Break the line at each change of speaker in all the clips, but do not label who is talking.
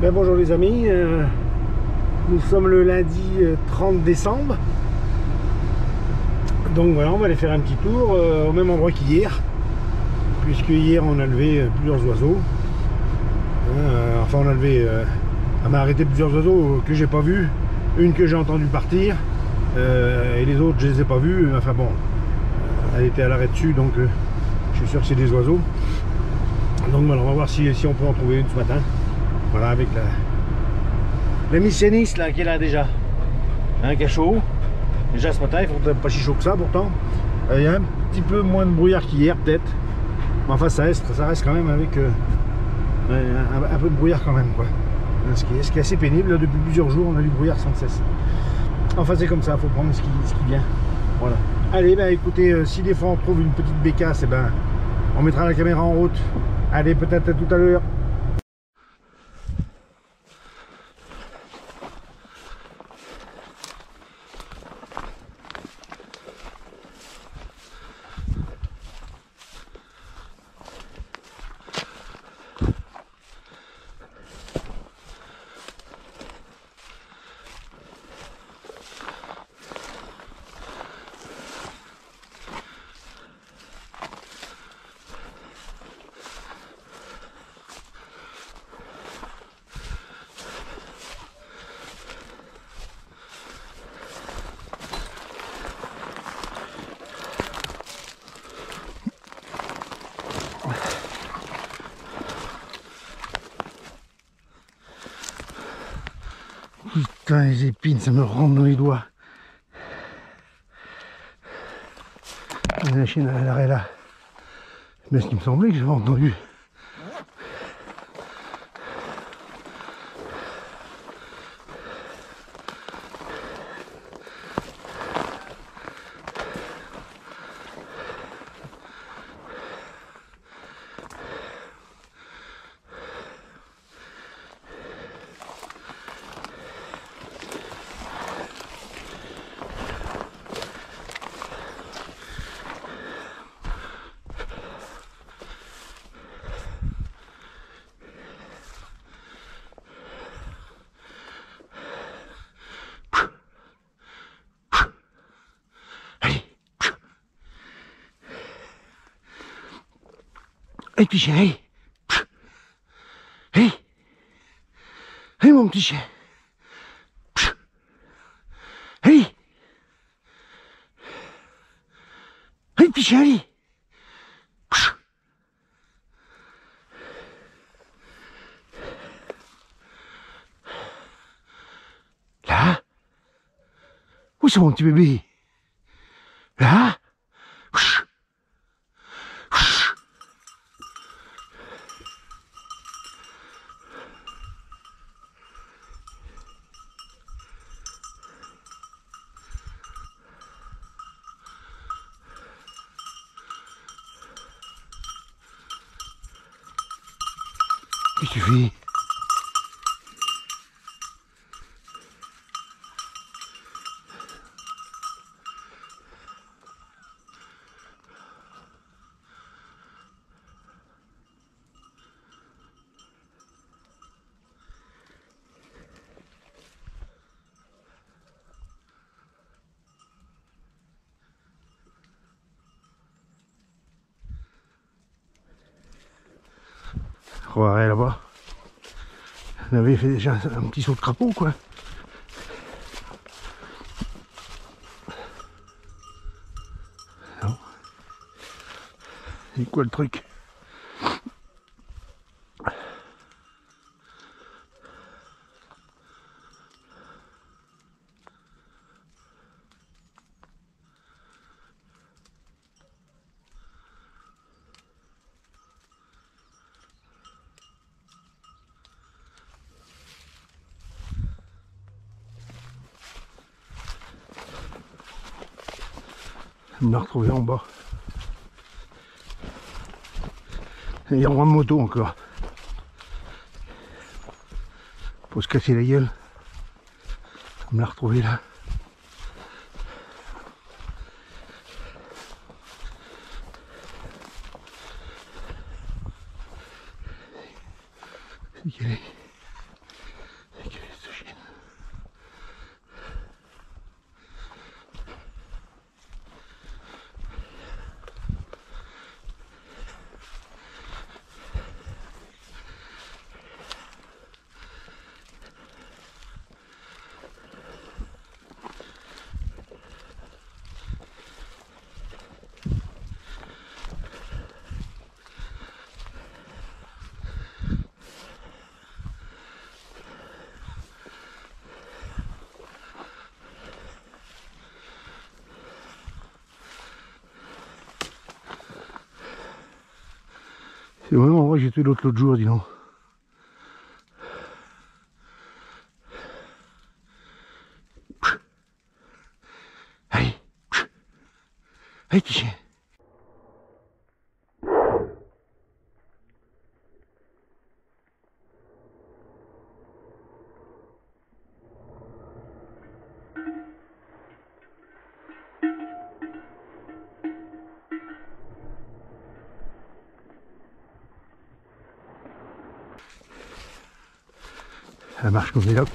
Ben bonjour les amis, nous sommes le lundi 30 décembre. Donc voilà, on va aller faire un petit tour au même endroit qu'hier. Puisque hier on a levé plusieurs oiseaux. Enfin on a levé, on a arrêté plusieurs oiseaux que j'ai pas vus. Une que j'ai entendu partir. Et les autres je les ai pas vus. Enfin bon, elle était à l'arrêt dessus, donc je suis sûr que c'est des oiseaux. Donc voilà, on va voir si on peut en trouver une ce matin. Voilà, avec la missioniste là qui est là déjà. Un cachot. Déjà ce matin, ils font pas si chaud que ça pourtant. Il y a un petit peu moins de brouillard qu'hier peut-être. Mais enfin ça reste quand même avec un peu de brouillard quand même quoi. Ce qui est assez pénible. Là, depuis plusieurs jours on a du brouillard sans cesse. Enfin c'est comme ça, il faut prendre ce qui vient. Voilà. Allez, ben écoutez, si des fois on trouve une petite bécasse, et ben on mettra la caméra en route. Allez, peut-être à tout à l'heure. Putain, les épines, ça me rentre dans les doigts. La chienne à l'arrêt là. Mais ce qui me semblait que j'avais entendu. Hey petit chien, hey. Hey. Hey mon petit chien. Hey. Hey petit chien, allez. Là. Où c'est mon petit bébé? Là. Qu'est-ce que tu fais? Ouais, là-bas. On avait fait déjà un petit saut de crapaud quoi. Non. C'est quoi le truc? On m'a retrouvé en bas. Il y a moins de moto encore. Faut se casser la gueule. On me l'a retrouvé là. C'est qu'elle est. C'est vraiment vrai que j'ai tué l'autre jour, dis donc. Allez, allez, petit chien. Ça marche comme des locs.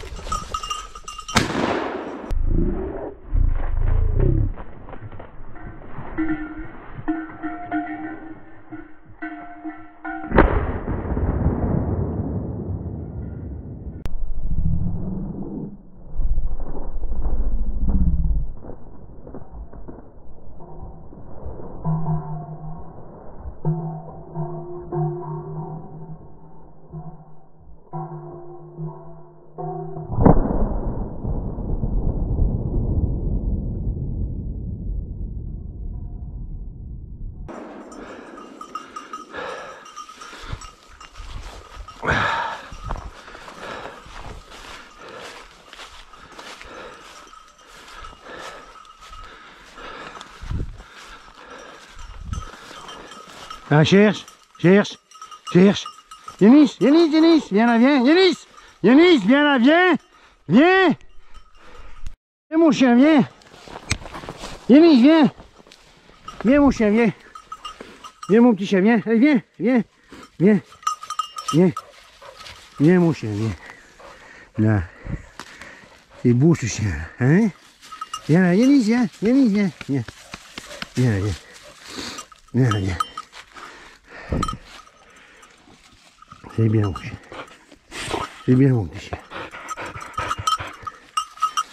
Ah, cherche. Yanis, viens là, viens. Yanis, viens là, viens. Viens mon chien, viens. Yanis, viens. Viens mon chien, viens. Viens mon petit chien, viens. Allez, viens. Viens mon chien, viens. Là. C'est beau ce chien, hein. Viens là, Yanis, viens. Viens là. C'est bien mon chien. C'est bien mon petit chien.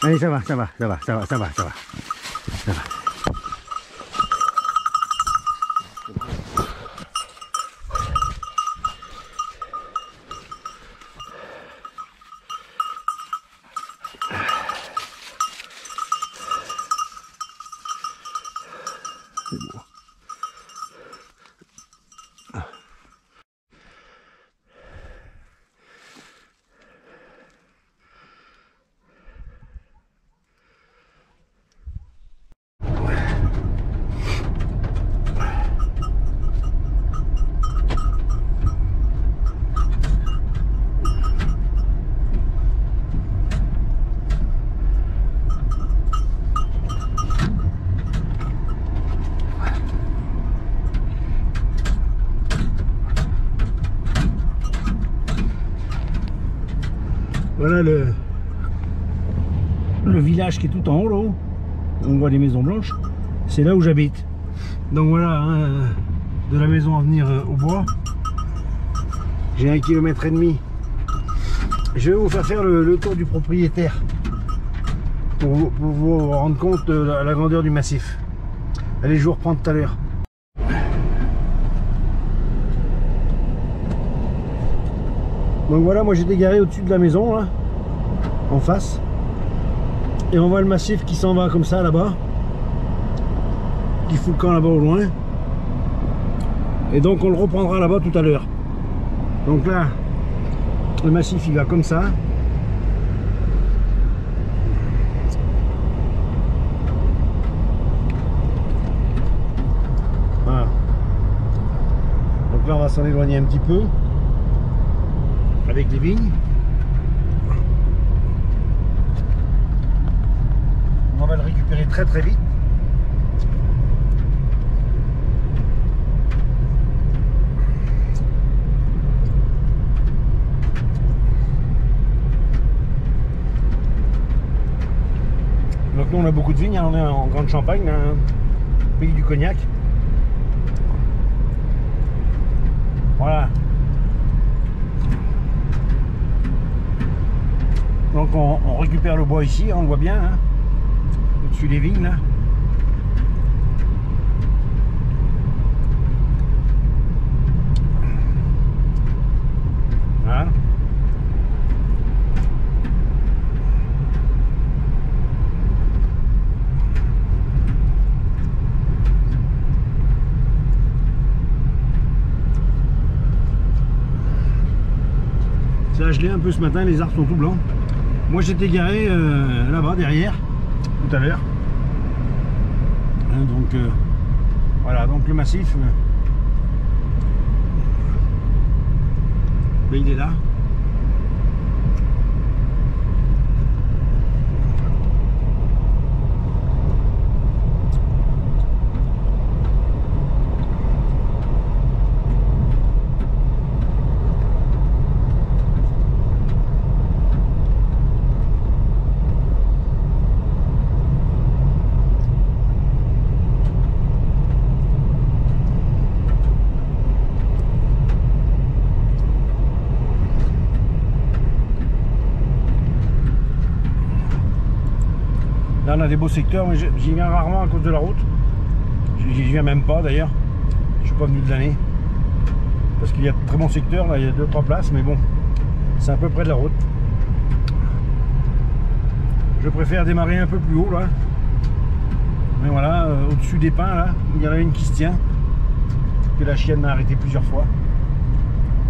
Allez, ça va. C'est beau. Voilà le village qui est tout en haut là-haut. On voit des maisons blanches. C'est là où j'habite. Donc voilà, hein, de la maison à venir au bois. J'ai 1,5 km. Je vais vous faire le tour du propriétaire pour vous rendre compte de la grandeur du massif. Allez, je vous reprends tout à l'heure. Donc voilà, moi j'étais garé au-dessus de la maison, là, en face. Et on voit le massif qui s'en va comme ça, là-bas. Qui fout le camp là-bas au loin. Et donc on le reprendra là-bas tout à l'heure. Donc là, le massif il va comme ça. Voilà. Donc là on va s'en éloigner un petit peu. Avec les vignes. On va le récupérer très vite. Donc nous on a beaucoup de vignes, hein. On est en grande Champagne, hein, pays du cognac. Voilà. Donc on récupère le bois ici, on le voit bien, hein, au-dessus des vignes là. Voilà. Ça a gelé un peu ce matin, les arbres sont tout blancs. Moi j'étais garé là-bas derrière tout à l'heure. Donc voilà, donc le massif, il est là. Là on a des beaux secteurs, mais j'y viens rarement à cause de la route. J'y viens même pas d'ailleurs. Je suis pas venu de l'année. Parce qu'il y a de très bons secteurs, là il y a 2-3 places, mais bon, c'est un peu près de la route. Je préfère démarrer un peu plus haut là. Mais voilà, au-dessus des pins là, il y en a une qui se tient. Que la chienne m'a arrêté plusieurs fois.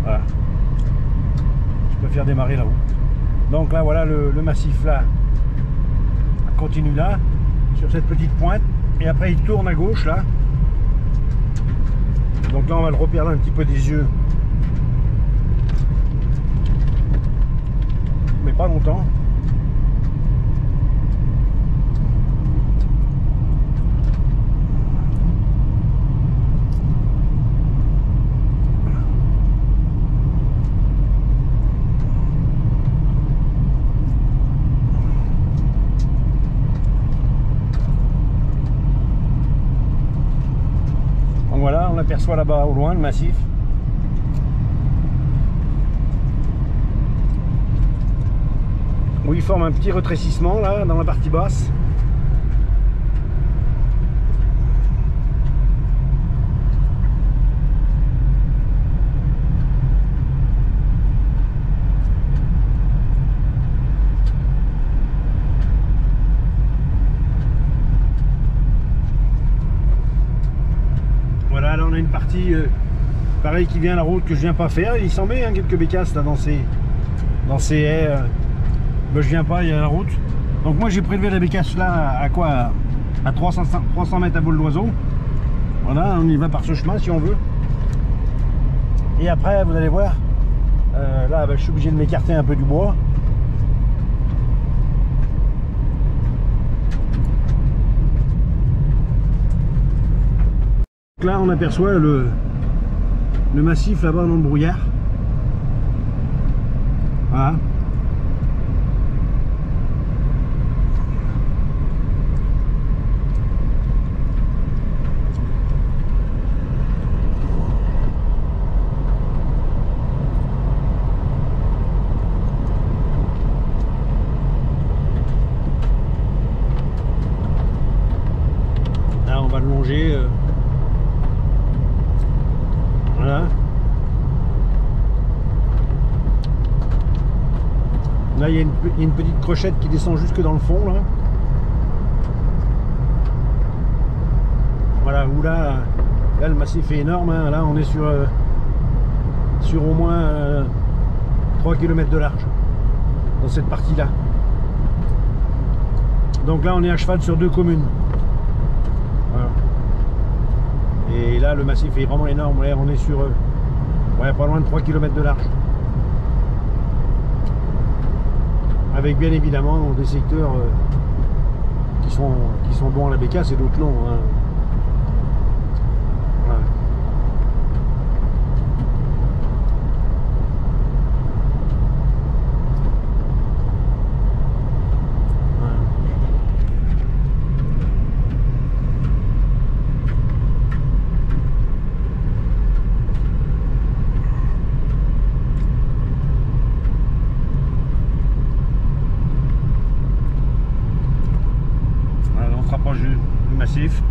Voilà. Je préfère démarrer là-haut. Donc là voilà le massif là. Continue là, sur cette petite pointe, et après il tourne à gauche là. Donc là on va le repérer un petit peu des yeux, mais pas longtemps. Voilà, on aperçoit là-bas au loin le massif. Où il forme un petit rétrécissement là dans la partie basse. Voilà, là on a une partie pareil qui vient à la route que je viens pas faire. Il s'en met quelques bécasses là dans ces haies. Ben, je viens pas, il y a la route. Donc moi j'ai prélevé la bécasse là à quoi? À 300 mètres à vol d'oiseau. Voilà, on y va par ce chemin si on veut. Et après vous allez voir, là ben, je suis obligé de m'écarter un peu du bois. Là on aperçoit le massif là-bas dans le brouillard. Voilà. Là on va le longer. Voilà. Là il y a une petite crochette qui descend jusque dans le fond là. Voilà, où là le massif est énorme, hein. Là on est sur au moins 3 km de large dans cette partie là. Donc là on est à cheval sur 2 communes. Voilà. Et là le massif est vraiment énorme, on est sur ouais, pas loin de 3 km de large. Avec bien évidemment des secteurs qui sont bons à la bécasse et d'autres non. Hein. Voilà. Voilà, on se rapproche du massif.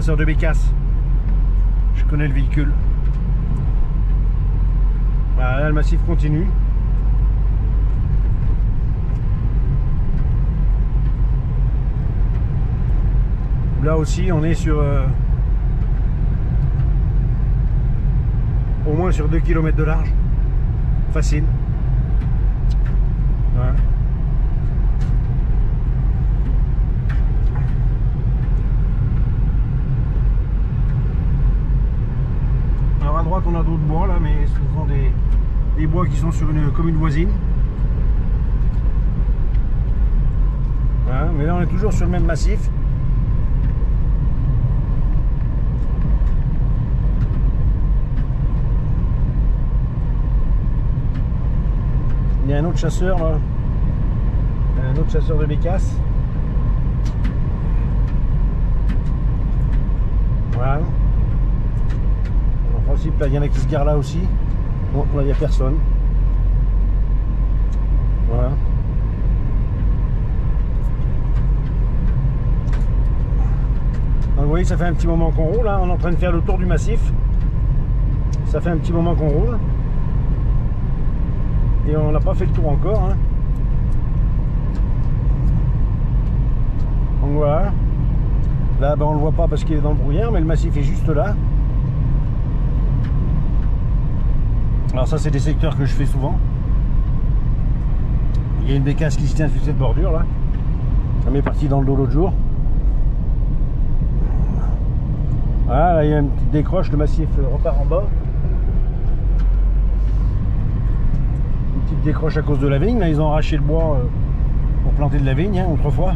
chasseur de bécasse. Je connais le véhicule. Voilà, là, le massif continue. Là aussi, on est sur au moins sur 2 km de large. Facile. Voilà. Alors à droite, on a d'autres bois là, mais ce sont des bois qui sont sur une commune voisine. Voilà, mais là, on est toujours sur le même massif. Il y a un autre chasseur là, un autre chasseur de bécasse. Voilà. En principe là il y en a qui se garent là aussi. Bon là il n'y a personne. Voilà. Donc vous voyez ça fait un petit moment qu'on roule, hein. On est en train de faire le tour du massif. Ça fait un petit moment qu'on roule. Et on n'a pas fait le tour encore, hein. Donc voilà. Là ben, on le voit pas parce qu'il est dans le brouillard, mais le massif est juste là. Alors ça c'est des secteurs que je fais souvent. Il y a une bécasse qui se tient sur cette bordure là. Ça m'est parti dans le dos l'autre jour. Voilà, là il y a une petite décroche, le massif repart en bas. Décroche à cause de la vigne. Là ils ont arraché le bois pour planter de la vigne, hein, autrefois.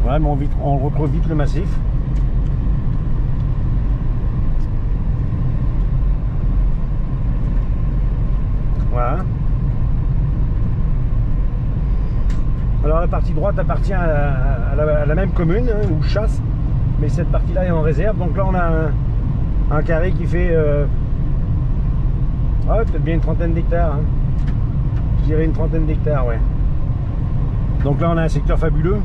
Ouais, mais on retrouve vite le massif. Voilà. Alors la partie droite appartient à la même commune, hein, où je chasse, mais cette partie là est en réserve. Donc là on a un carré qui fait ah, peut-être bien une trentaine d'hectares, hein. Je dirais une trentaine d'hectares, ouais. Donc là on a un secteur fabuleux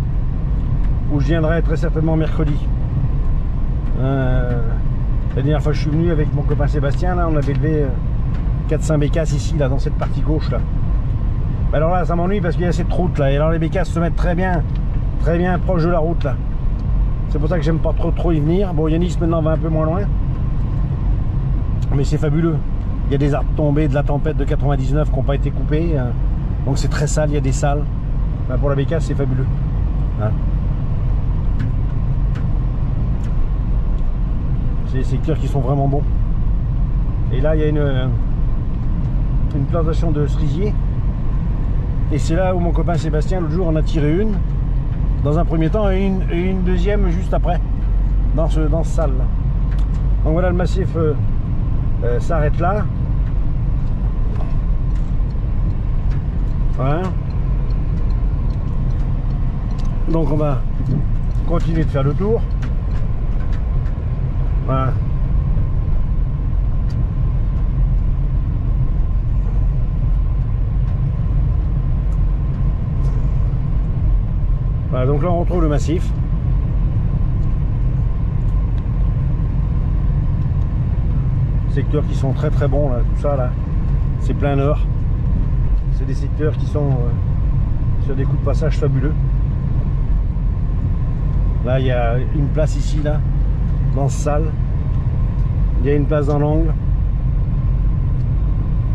où je viendrai très certainement mercredi. La dernière fois que je suis venu avec mon copain Sébastien, là on avait levé 4-5 bécasses ici, là, dans cette partie gauche là. Alors là ça m'ennuie parce qu'il y a cette route là, et alors les bécasses se mettent très bien proche de la route là. C'est pour ça que j'aime pas trop y venir. Bon, Yanis maintenant va un peu moins loin, mais c'est fabuleux. Il y a des arbres tombés de la tempête de 99 qui n'ont pas été coupés, hein. Donc c'est très sale, il y a des salles. Ben, pour la bécasse c'est fabuleux, hein. C'est des secteurs qui sont vraiment bons. Et là il y a une plantation de cerisier. Et c'est là où mon copain Sébastien l'autre jour en a tiré une dans un premier temps et une deuxième juste après dans ce salle là. Donc voilà, le massif s'arrête là. Voilà. Donc on va continuer de faire le tour. Voilà. Voilà, donc là on retrouve le massif. Secteurs qui sont très bons là, tout ça là, c'est plein nord. C'est des secteurs qui sont sur des coups de passage fabuleux. Là il y a une place ici là, dans ce salle. Il y a une place dans l'angle.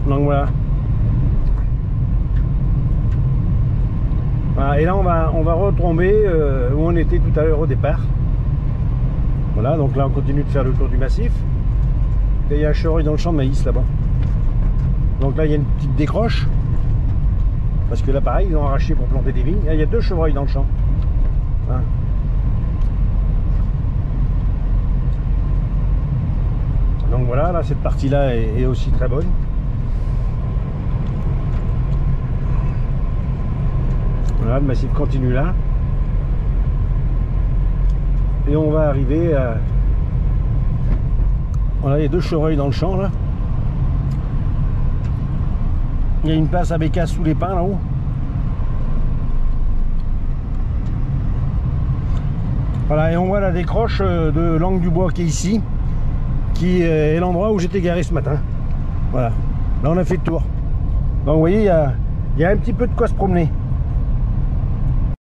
Donc voilà. Voilà, et là on va retomber où on était tout à l'heure au départ. Voilà, donc là on continue de faire le tour du massif. Et il y a un chevreuil dans le champ de maïs là-bas. Donc là il y a une petite décroche. Parce que là pareil, ils ont arraché pour planter des vignes. Là, il y a 2 chevreuils dans le champ. Hein. Donc voilà, là cette partie-là est aussi très bonne. Voilà, le massif continue là. Et on va arriver à... Voilà, il y a 2 chevreuils dans le champ là. Il y a une place à bécasse sous les pins là-haut. Voilà, et on voit la décroche de Langue du Bois qui est ici, qui est l'endroit où j'étais garé ce matin. Voilà, là on a fait le tour. Donc vous voyez, il y a un petit peu de quoi se promener.